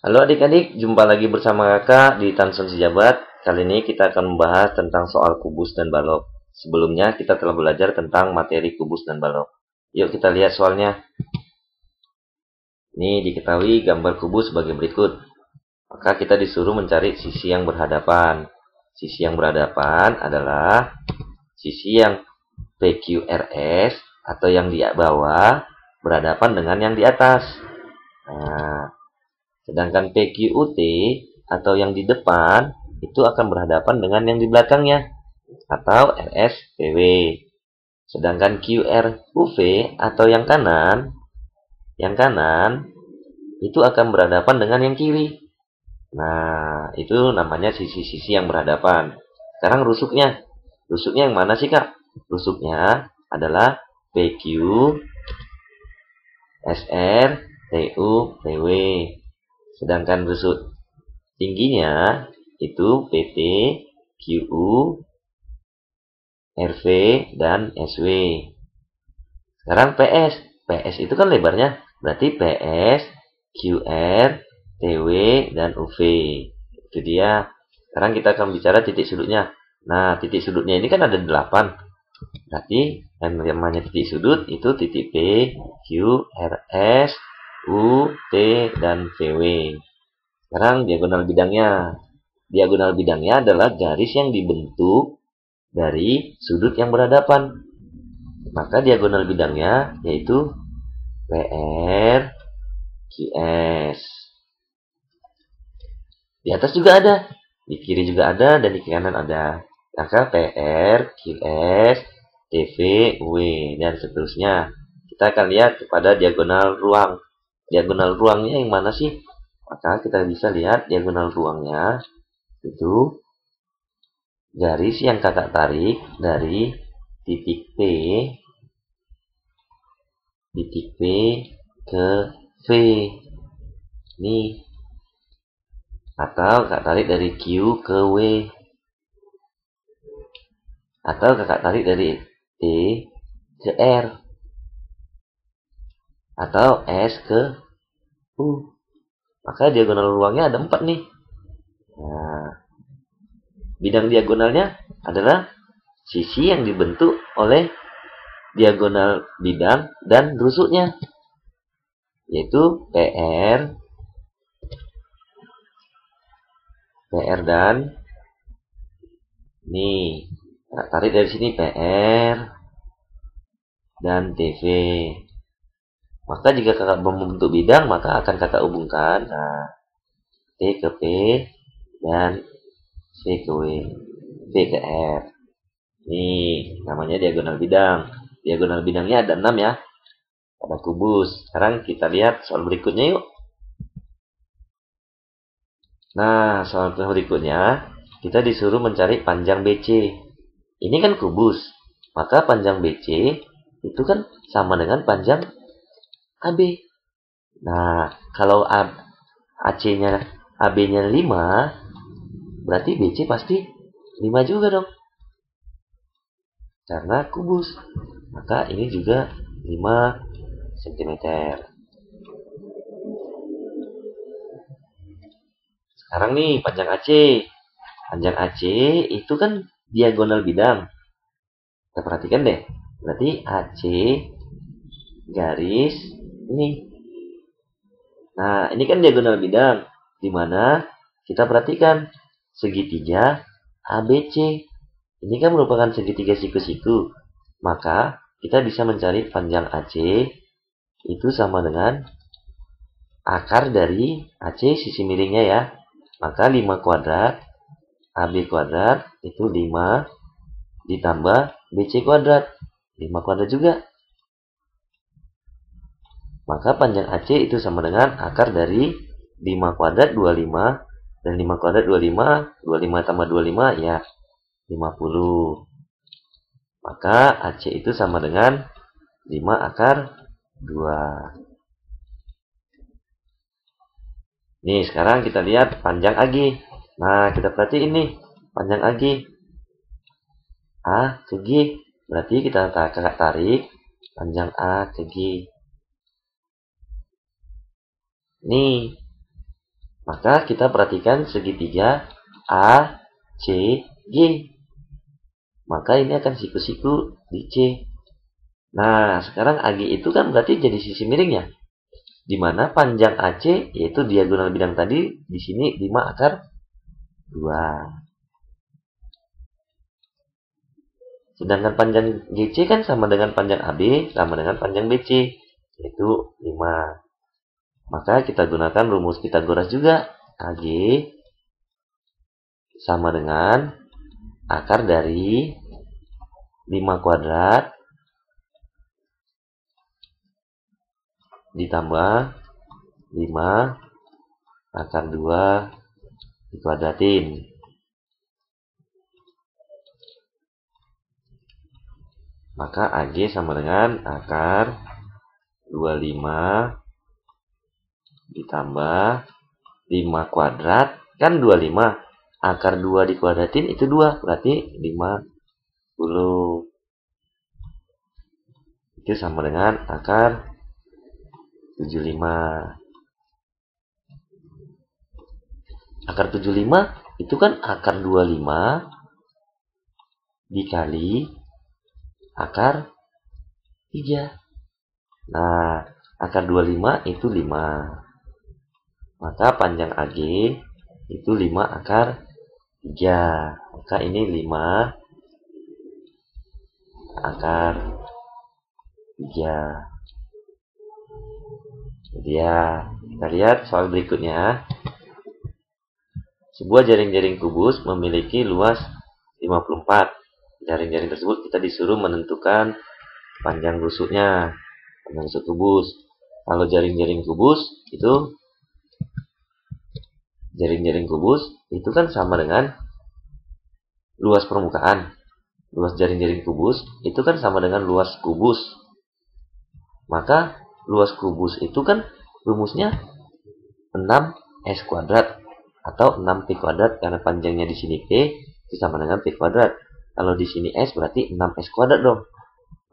Halo adik-adik, jumpa lagi bersama kakak di Tansun Sejabat. Kali ini kita akan membahas tentang soal kubus dan balok. Sebelumnya kita telah belajar tentang materi kubus dan balok. Yuk kita lihat soalnya. Ini diketahui gambar kubus sebagai berikut. Maka kita disuruh mencari sisi yang berhadapan. Sisi yang berhadapan adalah sisi yang PQRS atau yang di bawah berhadapan dengan yang di atas. Nah, sedangkan PQUT atau yang di depan itu akan berhadapan dengan yang di belakangnya atau RSPW. Sedangkan QRUV atau yang kanan itu akan berhadapan dengan yang kiri. Nah, itu namanya sisi-sisi yang berhadapan. Sekarang rusuknya. Rusuknya yang mana sih, Kak? Rusuknya adalah PQ, SR, TU, TW. Sedangkan rusuk tingginya itu PT, QU, RV, dan SW. Sekarang PS. PS itu kan lebarnya. Berarti PS, QR, TW, dan UV. Itu dia. Sekarang kita akan bicara titik sudutnya. Nah, titik sudutnya ini kan ada 8. Berarti yang namanya titik sudut itu titik P, Q, R, S, U, T, dan VW. Sekarang diagonal bidangnya. Diagonal bidangnya adalah garis yang dibentuk dari sudut yang berhadapan. Maka diagonal bidangnya yaitu PR, QS. Di atas juga ada. Di kiri juga ada dan di kanan ada. Maka PR, QS, TV, W, dan seterusnya. Kita akan lihat kepada diagonal ruang. Diagonal ruangnya yang mana sih? Maka kita bisa lihat diagonal ruangnya itu garis yang kakak tarik dari titik P ke V. Nih. Atau kakak tarik dari Q ke W. Atau kakak tarik dari T ke R. Atau S ke U. Maka diagonal ruangnya ada 4 nih. Nah, bidang diagonalnya adalah sisi yang dibentuk oleh diagonal bidang dan rusuknya, yaitu PR dan nih, tarik dari sini PR dan TV. Maka jika kakak membentuk bidang, maka akan kakak hubungkan P ke P dan C ke W, V ke R. Ini namanya diagonal bidang. Diagonal bidangnya ada 6 ya. Ada kubus. Sekarang kita lihat soal berikutnya yuk. Nah, soal berikutnya kita disuruh mencari panjang BC. Ini kan kubus. Maka panjang BC itu kan sama dengan panjang AB. Nah, kalau AC-nya AB-nya 5, berarti BC pasti 5 juga dong. Karena kubus. Maka ini juga 5 cm. Sekarang nih panjang AC. Panjang AC itu kan diagonal bidang. Kita perhatikan deh. Berarti AC garis ini. Nah, ini kan diagonal bidang. Dimana kita perhatikan segitiga ABC. Ini kan merupakan segitiga siku-siku. Maka kita bisa mencari panjang AC itu sama dengan akar dari AC sisi miringnya ya. Maka 5 kuadrat AB kuadrat itu 5 ditambah BC kuadrat. 5 kuadrat juga. Maka panjang AC itu sama dengan akar dari 5 kuadrat 25. Dan 5 kuadrat 25. 25 tambah 25 ya 50. Maka AC itu sama dengan 5 akar 2. Nih, sekarang kita lihat panjang AG. Nah, kita perhatiin nih. Panjang AG. A ke G. Berarti kita kakak tarik panjang A ke G. Nih. Maka kita perhatikan segitiga A, C, G. Maka ini akan siku-siku di C. Nah, sekarang AG itu kan berarti jadi sisi miringnya. Di mana panjang AC yaitu diagonal bidang tadi di sini 5 akar 2. Sedangkan panjang GC kan sama dengan panjang AB sama dengan panjang BC yaitu 5. Maka kita gunakan rumus Pythagoras juga. AG sama dengan akar dari 5 kuadrat ditambah 5 akar 2 dikuadratin. Maka AG sama dengan akar 25 ditambah 5 kuadrat. Kan 25. Akar 2 dikuadratin itu 2. Berarti 50. Itu sama dengan akar 75. Akar 75 itu kan akar 25 dikali akar 3. Nah, akar 25 itu 5. Maka panjang AG itu 5 akar 3. Maka ini 5 akar 3. Jadi ya, kita lihat soal berikutnya. Sebuah jaring-jaring kubus memiliki luas 54. Jaring-jaring tersebut kita disuruh menentukan panjang rusuknya, panjang rusuk kubus. Kalau jaring-jaring kubus itu kan sama dengan luas permukaan. Luas jaring-jaring kubus itu kan sama dengan luas kubus. Maka luas kubus itu kan rumusnya 6S kuadrat atau 6P kuadrat karena panjangnya di sini P itu sama dengan P kuadrat. Kalau di sini S berarti 6S kuadrat dong.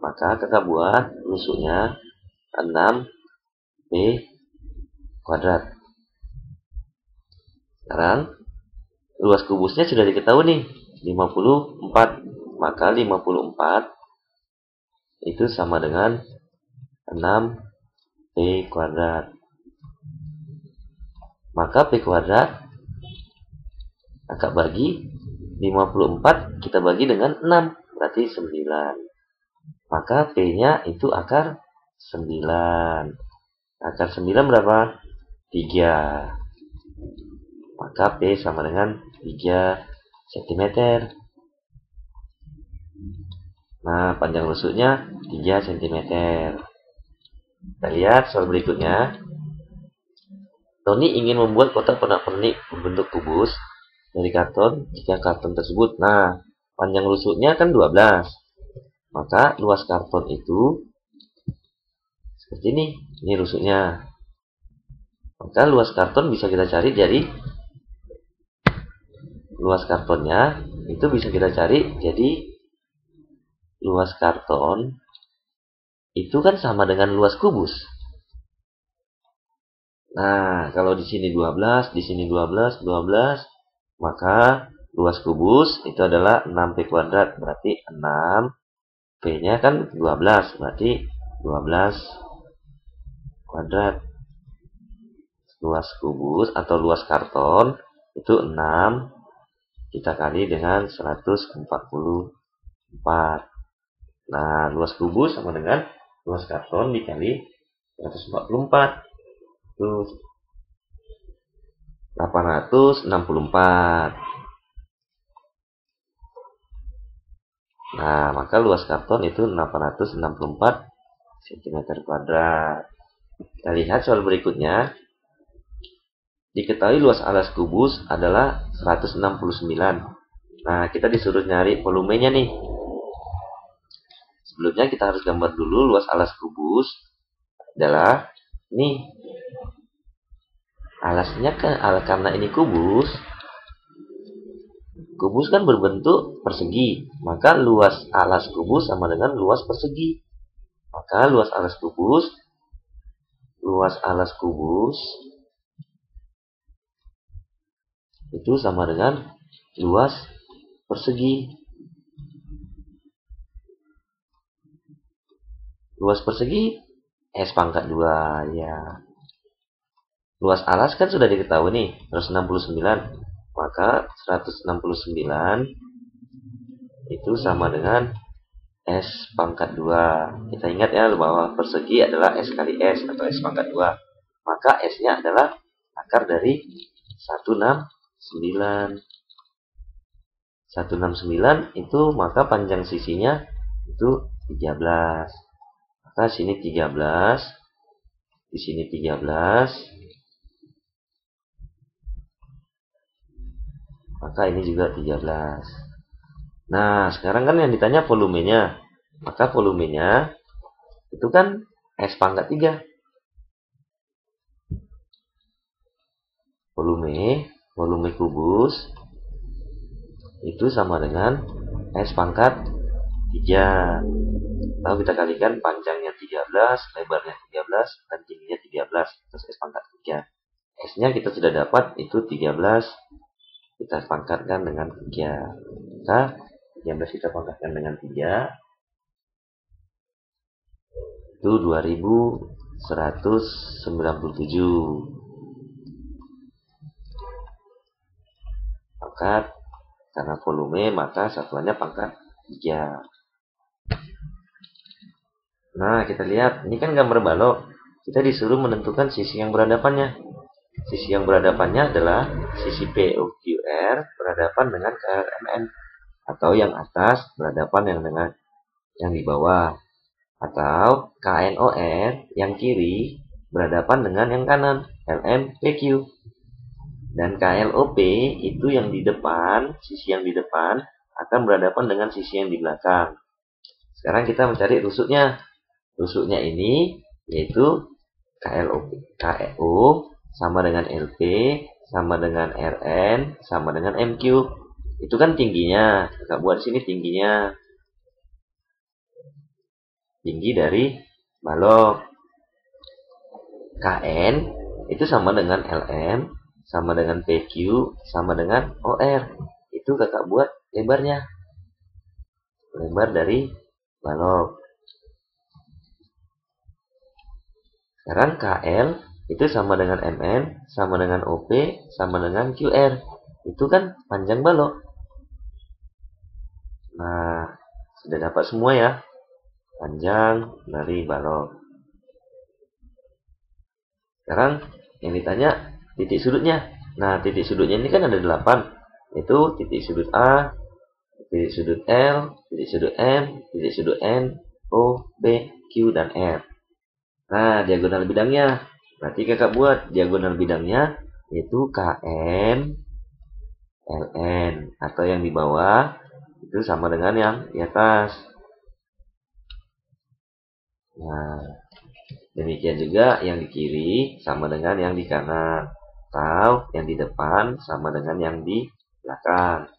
Maka kakak buat rusuknya 6P kuadrat. Sekarang luas kubusnya sudah diketahui nih 54. Maka 54 itu sama dengan 6P kuadrat. Maka P kuadrat kakak bagi 54 kita bagi dengan 6 berarti 9. Maka P-nya itu akar 9. Akar 9 berapa? 3. Maka P sama dengan 3 cm. Nah, panjang rusuknya 3 cm. Kita lihat soal berikutnya. Tony ingin membuat kotak pernak-pernik berbentuk kubus dari karton jika karton tersebut. Nah, panjang rusuknya kan 12. Maka luas karton itu seperti ini. Ini rusuknya. Maka luas karton bisa kita cari dari luas kartonnya itu bisa kita cari jadi luas karton itu kan sama dengan luas kubus. Nah, kalau di sini 12, di sini 12, maka luas kubus itu adalah 6P kuadrat, berarti 6. P-nya kan 12, berarti 12 kuadrat. Luas kubus atau luas karton itu 6 kita kali dengan 144. Nah, luas kubus sama dengan luas karton dikali 144. 864. Nah, maka luas karton itu 864 cm kuadrat. Kita lihat soal berikutnya. Diketahui luas alas kubus adalah 169. Nah, kita disuruh nyari volumenya nih. Sebelumnya kita harus gambar dulu luas alas kubus adalah nih. Alasnya kan karena ini kubus kan berbentuk persegi, maka luas alas kubus sama dengan luas persegi. Maka luas alas kubus itu sama dengan luas persegi. Luas persegi S pangkat 2 ya. Luas alas kan sudah diketahui nih, 169. Maka 169 itu sama dengan S pangkat 2. Kita ingat ya bahwa persegi adalah S kali S atau S pangkat 2. Maka S-nya adalah akar dari 169. 169 itu maka panjang sisinya itu 13. Maka sini 13, di sini 13. Maka ini juga 13. Nah, sekarang kan yang ditanya volumenya. Maka volumenya itu kan S pangkat 3. Volume kubus itu sama dengan S pangkat 3. Lalu kita kalikan panjangnya 13, lebarnya 13, dan tingginya 13. Terus S pangkat 3. S-nya kita sudah dapat, itu 13. Kita pangkatkan dengan 3. Maka 13 kita pangkatkan dengan 3. Itu 2197. Pangkat, karena volume maka satuannya pangkat 3. Nah, kita lihat, ini kan gambar balok. Kita disuruh menentukan sisi yang berhadapannya. Sisi yang berhadapannya adalah sisi POQR berhadapan dengan KLMN. Atau yang atas berhadapan dengan yang di bawah. Atau KNOR yang kiri berhadapan dengan yang kanan, LMPQ. Dan KLOP itu yang di depan, sisi yang di depan akan berhadapan dengan sisi yang di belakang. Sekarang kita mencari rusuknya. Rusuknya ini yaitu KO sama dengan LP sama dengan RN sama dengan MQ. Itu kan tingginya. Kita buat sini tingginya. Tinggi dari balok. KN itu sama dengan LM sama dengan PQ sama dengan OR. Itu kakak buat lebarnya. Lebar dari balok. Sekarang KL itu sama dengan MN, sama dengan OP, sama dengan QR. Itu kan panjang balok. Nah, sudah dapat semua ya. Panjang dari balok. Sekarang yang ditanya titik sudutnya. Nah, titik sudutnya ini kan ada 8. Itu titik sudut A, titik sudut L, titik sudut M, titik sudut N, O, B, Q, dan R. Nah, diagonal bidangnya. Berarti kakak buat diagonal bidangnya yaitu KN, LN. Atau yang di bawah itu sama dengan yang di atas. Nah, demikian juga yang di kiri sama dengan yang di kanan. Atau yang di depan sama dengan yang di belakang.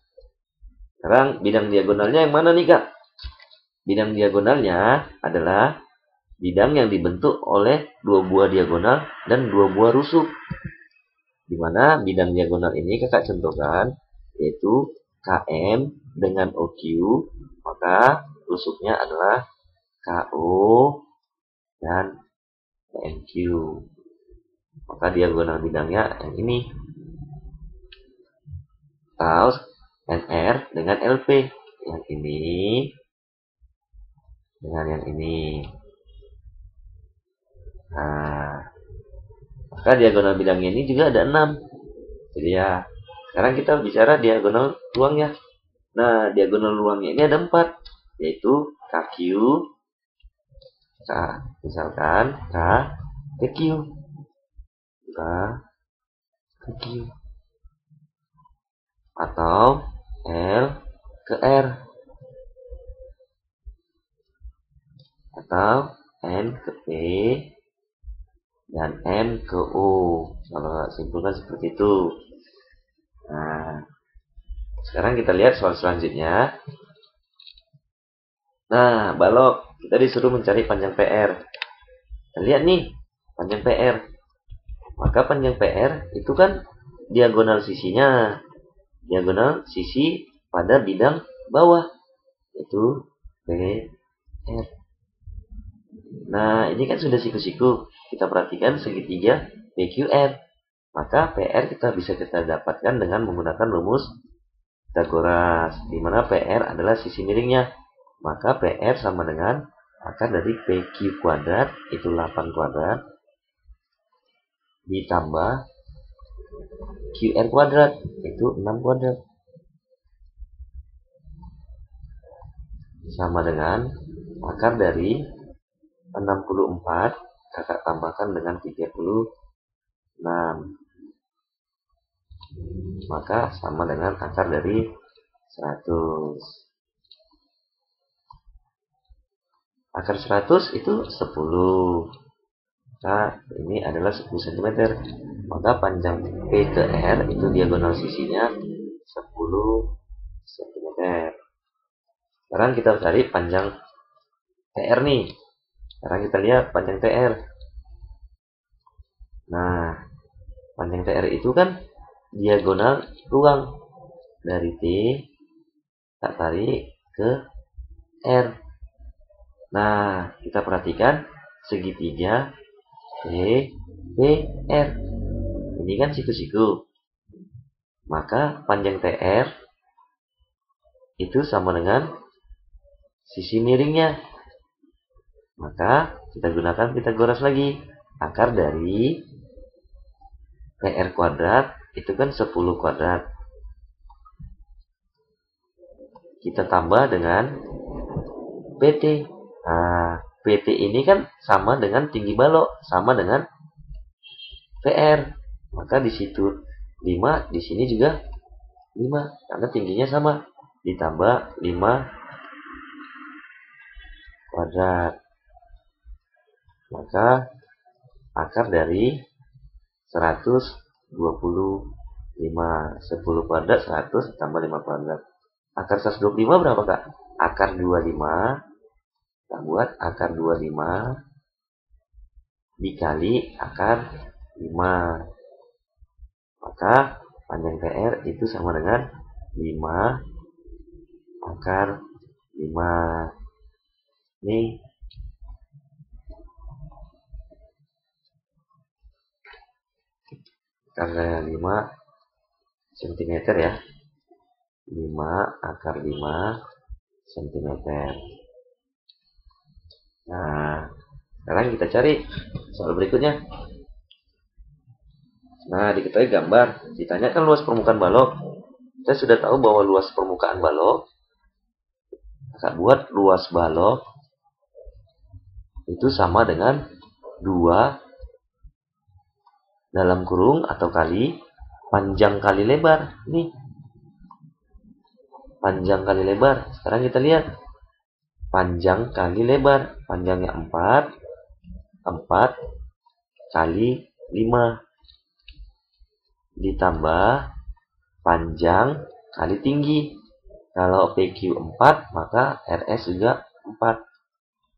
Sekarang bidang diagonalnya yang mana nih kak? Bidang diagonalnya adalah bidang yang dibentuk oleh 2 buah diagonal dan 2 buah rusuk. Di mana bidang diagonal ini kakak contohkan yaitu KM dengan OQ, maka rusuknya adalah KO dan MQ. Maka diagonal bidangnya yang ini. Atau NR dengan LP. Yang ini dengan yang ini. Nah, maka diagonal bidangnya ini juga ada 6. Jadi ya, sekarang kita bicara diagonal ruangnya. Nah, diagonal ruangnya ini ada 4. Yaitu KQ, misalkan K ke Q. K ke Q. Atau L ke R. Atau N ke P. Dan M ke O. Kalau simpulkan seperti itu. Nah, sekarang kita lihat soal selanjutnya. Nah, balok. Kita disuruh mencari panjang PR. Kita lihat nih, panjang PR. Maka panjang PR itu kan diagonal sisinya. Diagonal sisi pada bidang bawah. Itu PR. Nah, ini kan sudah siku-siku. Kita perhatikan segitiga PQR. Maka PR bisa kita dapatkan dengan menggunakan rumus Pythagoras, di mana PR adalah sisi miringnya. Maka PR sama dengan akar dari PQ kuadrat, itu 8 kuadrat, ditambah QR kuadrat, itu 6 kuadrat. Sama dengan akar dari 64, kakak tambahkan dengan 36. Maka sama dengan akar dari 100. Akar 100 itu 10. Nah, ini adalah 10 cm. Maka panjang P ke R itu diagonal sisinya 10 cm. Sekarang kita cari panjang TR nih. Sekarang kita lihat panjang TR. Nah, panjang TR itu kan diagonal ruang dari T tak tarik ke R. Nah, kita perhatikan segitiga PR. Ini kan siku-siku. Maka panjang TR itu sama dengan sisi miringnya. Maka kita gunakan Pythagoras lagi. Akar dari PR kuadrat itu kan 10 kuadrat. Kita tambah dengan PT. Nah, PT ini kan sama dengan tinggi balok, sama dengan PR. Maka di situ 5, di sini juga 5 karena tingginya sama. Ditambah 5 kuadrat. Maka akar dari 125, 10 kuadrat 100 tambah 5 kuadrat. Akar 125 berapa, Kak? Akar 25. Kita buat akar 25 dikali akar 5. Maka panjang PR itu sama dengan 5 akar 5. Ini akar 5 cm ya. 5 akar 5 cm. Nah, sekarang kita cari soal berikutnya. Nah, diketahui gambar, ditanyakan luas permukaan balok. Kita sudah tahu bahwa luas permukaan balok, kita buat luas balok itu sama dengan 2 dalam kurung atau kali panjang kali lebar. Nih, panjang kali lebar. Sekarang kita lihat panjang kali lebar. Panjangnya 4 kali 5 ditambah panjang kali tinggi. Kalau PQ 4, maka RS juga 4.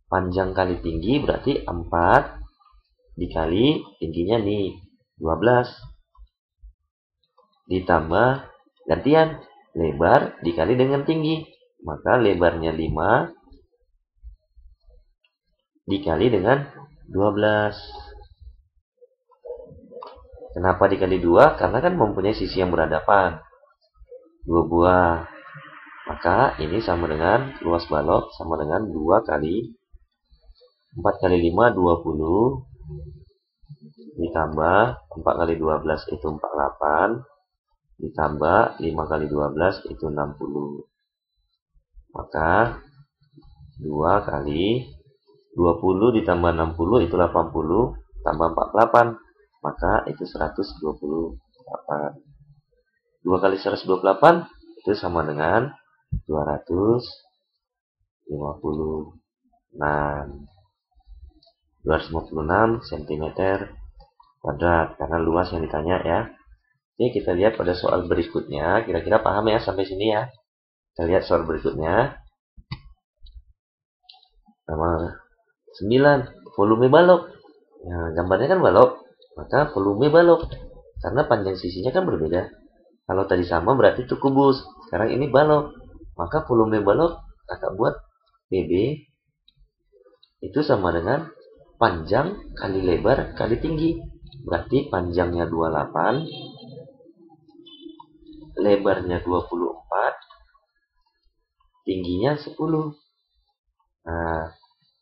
Panjang kali tinggi berarti 4 dikali tingginya nih 12. Ditambah gantian lebar dikali dengan tinggi. Maka lebarnya 5 dikali dengan 12. Kenapa dikali 2? Karena kan mempunyai sisi yang berhadapan. 2 buah. Maka ini sama dengan luas balok sama dengan 2 kali 4 kali 5 20 ditambah 4 kali 12 itu 48 ditambah 5 kali 12 itu 60. Maka 2 kali 20 ditambah 60 itu 80 tambah 48. Maka itu 128. 2 kali 128 itu sama dengan 256 cm kuadrat karena luas yang ditanya ya. Oke, kita lihat pada soal berikutnya. Kira-kira paham ya sampai sini ya. Kita lihat soal berikutnya. Nomor 9, volume balok. Nah, gambarnya kan balok, maka volume balok Karena panjang sisinya kan berbeda. Kalau tadi sama berarti itu kubus. Sekarang ini balok. Maka volume balok kakak buat PB itu sama dengan panjang kali lebar kali tinggi. Berarti panjangnya 28, lebarnya 24, tingginya 10. Nah,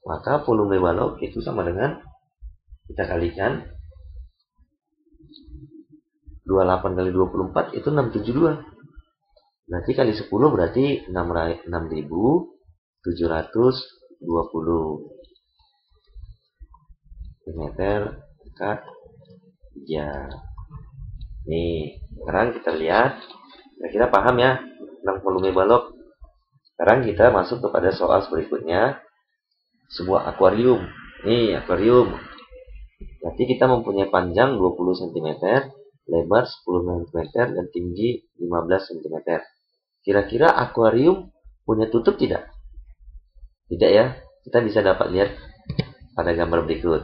maka volume balok itu sama dengan, kita kalikan 28 kali 24 itu 672. Berarti kali 10 berarti 6.720 meter dekat 3. Nih, sekarang kita lihat. Nah, kita paham ya tentang volume balok. Sekarang kita masuk kepada soal berikutnya. Sebuah akuarium. Nih, akuarium. Berarti kita mempunyai panjang 20 cm, lebar 10 cm, dan tinggi 15 cm. Kira-kira akuarium punya tutup tidak? Tidak ya. Kita bisa dapat lihat pada gambar berikut.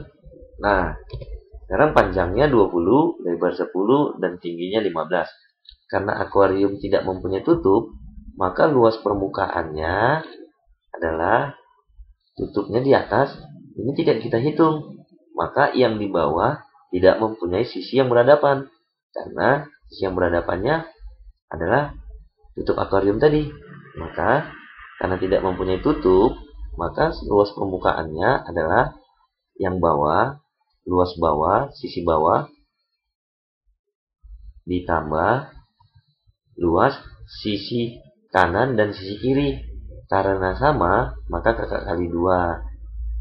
Nah, sekarang panjangnya 20, lebar 10, dan tingginya 15. Karena akuarium tidak mempunyai tutup, maka luas permukaannya adalah tutupnya di atas. Ini tidak kita hitung. Maka yang di bawah tidak mempunyai sisi yang berhadapan. Karena sisi yang berhadapannya adalah tutup akuarium tadi. Maka karena tidak mempunyai tutup, maka luas permukaannya adalah yang bawah, luas bawah, sisi bawah, ditambah luas sisi kanan dan sisi kiri. Karena sama, maka kakak kali 2.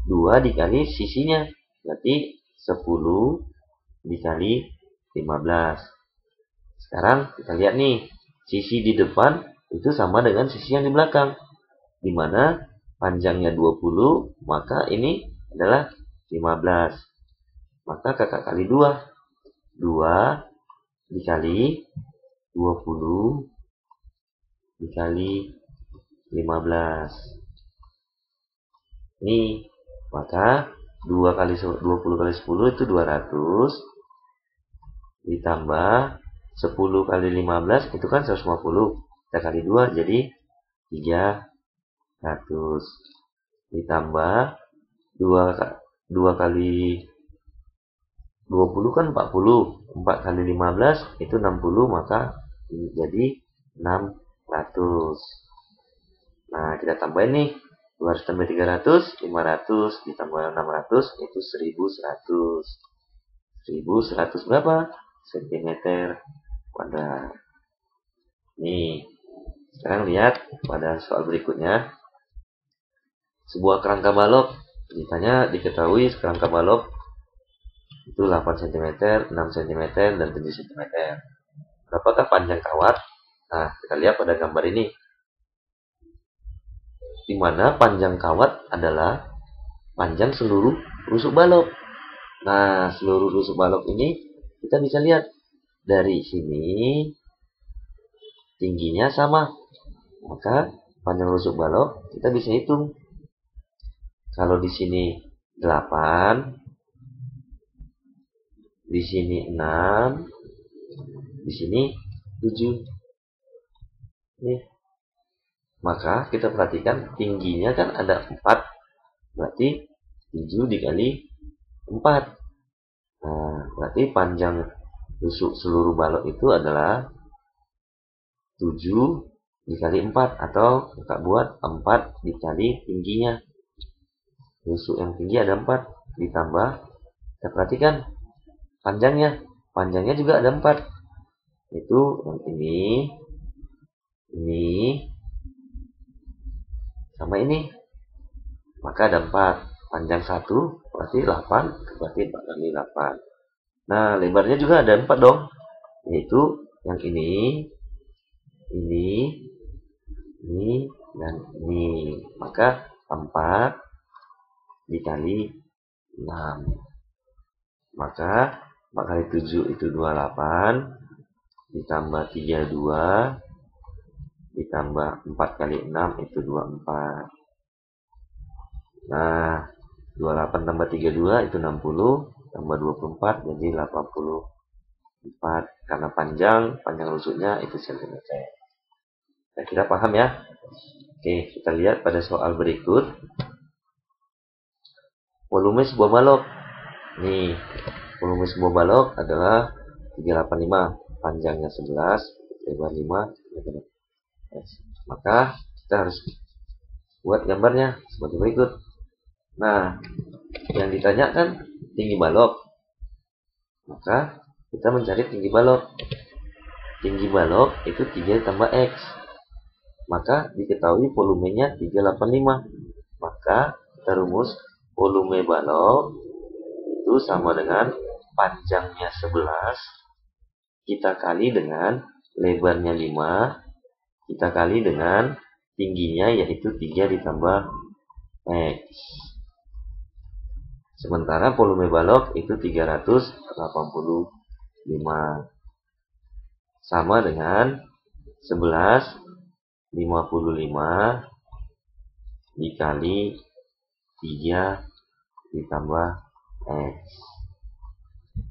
2 dikali sisinya, berarti 10 dikali 15. Sekarang kita lihat nih, sisi di depan itu sama dengan sisi yang di belakang. Dimana panjangnya 20, maka ini adalah 15. Maka kakak kali 2. 2 dikali 20 dikali 15. Nih, maka 2 kali 20 kali 10 itu 200. Ditambah 10 kali 15 itu kan 150. Kita kali 2 jadi 300. Ditambah 2 kali 20 kan 40. 4 kali 15 itu 60, maka jadi 600. Nah, kita tambahin nih. 200 tambah 300, 500. Ditambah 600 itu 1100. 1100 berapa? Sentimeter kuadrat. Nih, sekarang lihat pada soal berikutnya. Sebuah kerangka balok. Ditanya diketahui kerangka balok itu 8 cm, 6 cm, dan 7 cm. Berapakah panjang kawat? Nah, kita lihat pada gambar ini. Di mana panjang kawat adalah panjang seluruh rusuk balok. Nah, seluruh rusuk balok ini kita bisa lihat dari sini tingginya sama. Maka panjang rusuk balok kita bisa hitung. Kalau di sini 8, di sini 6, di sini 7. Nih. Maka kita perhatikan tingginya kan ada 4. Berarti 7 dikali 4. Nah, berarti panjang rusuk seluruh balok itu adalah 7 dikali 4. Atau kita buat 4 dikali tingginya. Rusuk yang tinggi ada 4. Ditambah, kita perhatikan panjangnya. Panjangnya juga ada 4. Itu yang ini, sama ini. Maka ada 4. Panjang 1 berarti 8, berarti 4 kali 8. Nah, lebarnya juga ada 4 dong. Yaitu yang ini, dan ini. Maka 4 dikali 6. Maka 4 kali 7 itu 28. Ditambah 32. Ditambah 4 kali 6 itu 24. Nah, 28 tambah 32 itu 60. Tambah 24 jadi 80 4. Karena panjang rusuknya itu cm. Nah, kita paham ya. Oke, kita lihat pada soal berikut. Volume sebuah balok. Nih, volume sebuah balok adalah 385. Panjangnya 11, lebar 5. Maka kita harus buat gambarnya seperti berikut. Nah, yang ditanyakan tinggi balok. Maka kita mencari tinggi balok. Tinggi balok itu 3 tambah X. Maka diketahui volumenya 385. Maka kita rumus volume balok itu sama dengan panjangnya 11 kita kali dengan lebarnya 5 kita kali dengan tingginya yaitu 3 ditambah X. Sementara volume balok itu 385 sama dengan 11 55 dikali 3 ditambah X.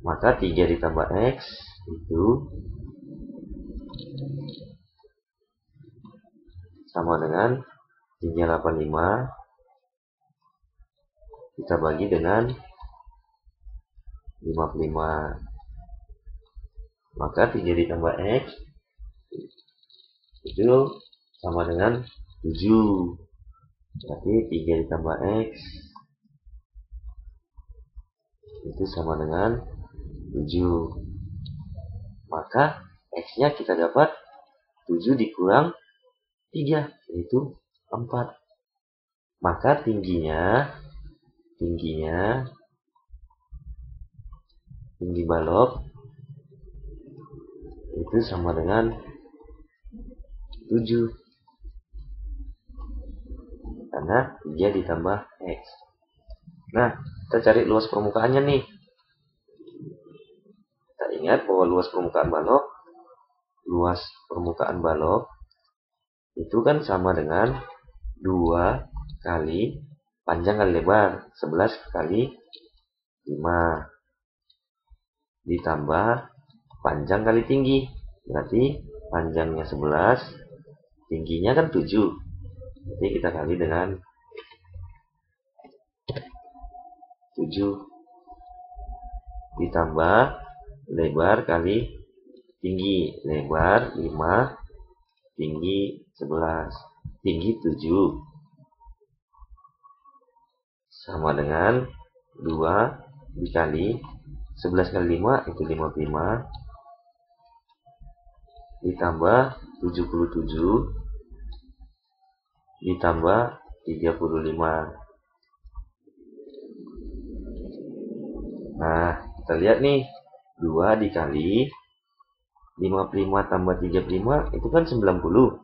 Maka 3 ditambah X itu sama dengan 385 kita bagi dengan 55. Maka 3 ditambah X itu sama dengan 7. Berarti 3 ditambah X itu sama dengan 7. Maka X-nya kita dapat 7 dikurang 3, yaitu 4. Maka tinggi balok itu sama dengan 7. Karena 3 ditambah X. Nah, kita cari luas permukaannya nih. Kita ingat bahwa luas permukaan balok itu kan sama dengan 2 kali panjang kali lebar, 11 kali 5 ditambah panjang kali tinggi. Berarti panjangnya 11, tingginya kan 7. Jadi kita kali dengan 7 ditambah lebar kali tinggi. Lebar 5, tinggi 11. Tinggi 7 sama dengan 2 dikali 11 kali 5 itu 55 ditambah 77 ditambah 35. Nah, kita lihat nih, 2 dikali 55 tambah 35 itu kan 90.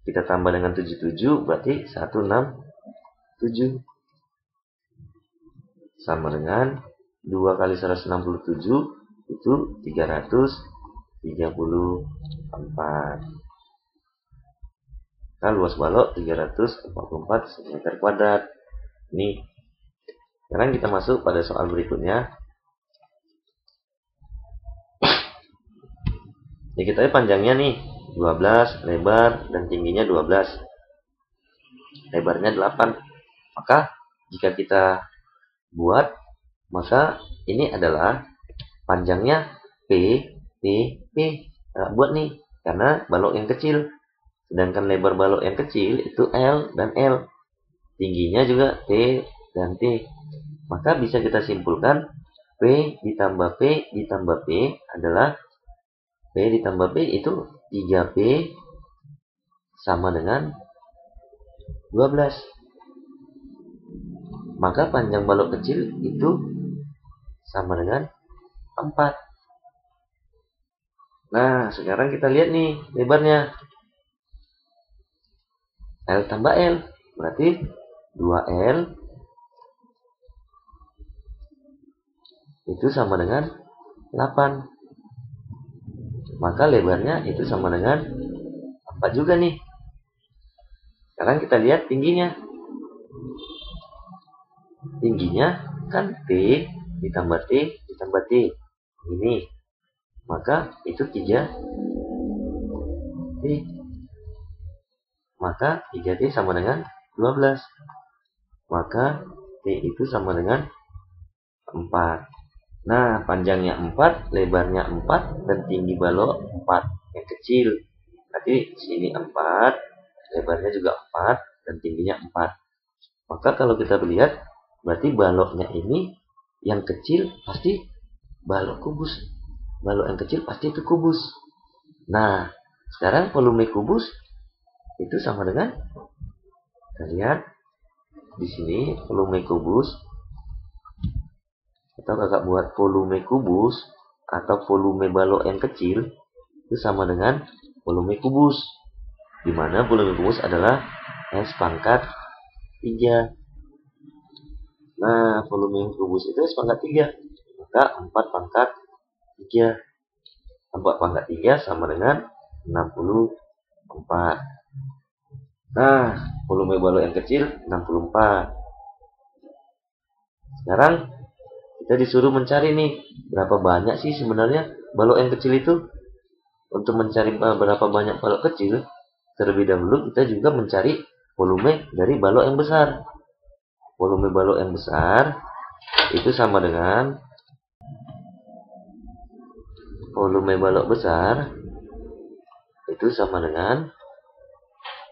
Kita tambah dengan 77 berarti 167 sama dengan 2 kali 167 itu 334. Nah, luas balok 344 cm². Nih. Sekarang kita masuk pada soal berikutnya. Ya, kita lihat panjangnya nih 12, lebar dan tingginya 12. Lebarnya 8. Maka jika kita buat, maka ini adalah panjangnya P. Nah, buat nih, karena balok yang kecil. Sedangkan lebar balok yang kecil itu L dan L. Tingginya juga T dan T. Maka bisa kita simpulkan P ditambah P ditambah P adalah P ditambah P itu 3P sama dengan 12. Maka panjang balok kecil itu sama dengan 4. Nah, sekarang kita lihat nih lebarnya. L tambah L. Berarti 2L itu sama dengan 8. Maka lebarnya itu sama dengan 4 juga nih. Sekarang kita lihat tingginya. Tingginya kan T ditambah T ditambah T. Ini. maka itu 3T. Maka 3T sama dengan 12. Maka T itu sama dengan 4. Nah, panjangnya 4, lebarnya 4, dan tinggi balok 4 yang kecil. Berarti sini 4, lebarnya juga 4, dan tingginya 4. Maka kalau kita lihat, berarti baloknya ini yang kecil pasti balok kubus. Balok yang kecil pasti itu kubus. Nah, sekarang volume kubus itu sama dengan, kita lihat di sini volume kubus, atau kakak buat volume kubus atau volume balok yang kecil itu sama dengan volume kubus, dimana volume kubus adalah S pangkat 3. Nah, volume kubus itu S pangkat 3, maka 4 pangkat 3. 4 pangkat 3 sama dengan 64. Nah, volume balok yang kecil 64. Sekarang kita disuruh mencari nih, berapa banyak sih sebenarnya balok yang kecil itu. Untuk mencari berapa banyak balok kecil, terlebih dahulu kita juga mencari volume dari balok yang besar. Volume balok yang besar itu sama dengan volume balok besar itu sama dengan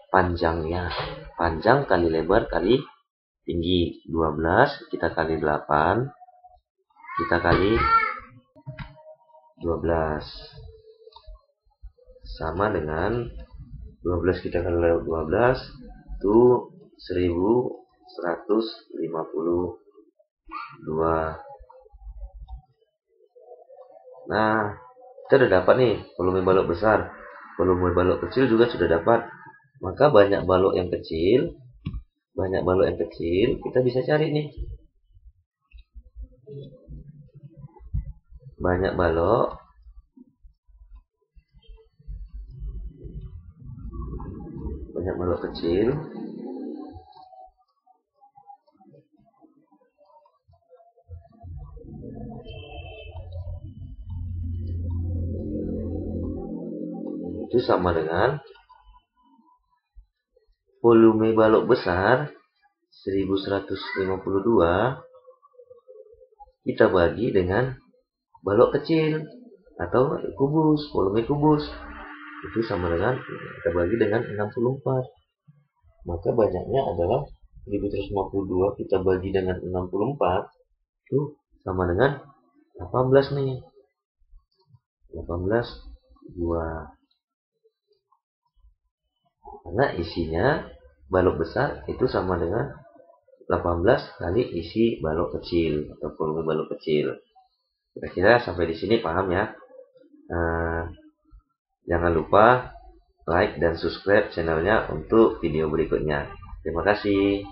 panjangnya. Panjang kali lebar kali tinggi. 12 kita kali 8, kita kali 12 sama dengan 12 kita kali 12 itu 1152. Nah, kita udah dapat nih volume balok besar. Volume balok kecil juga sudah dapat. Maka banyak balok yang kecil kita bisa cari nih. Banyak balok kecil itu sama dengan volume balok besar 1152 kita bagi dengan balok kecil atau kubus, volume kubus itu sama dengan, kita bagi dengan 64. Maka banyaknya adalah 1152 kita bagi dengan 64 itu sama dengan 18 nih. 18 2. Karena isinya balok besar itu sama dengan 18 kali isi balok kecil atau volume balok kecil. Kira-kira sampai di sini paham ya? Jangan lupa like dan subscribe channelnya untuk video berikutnya. Terima kasih.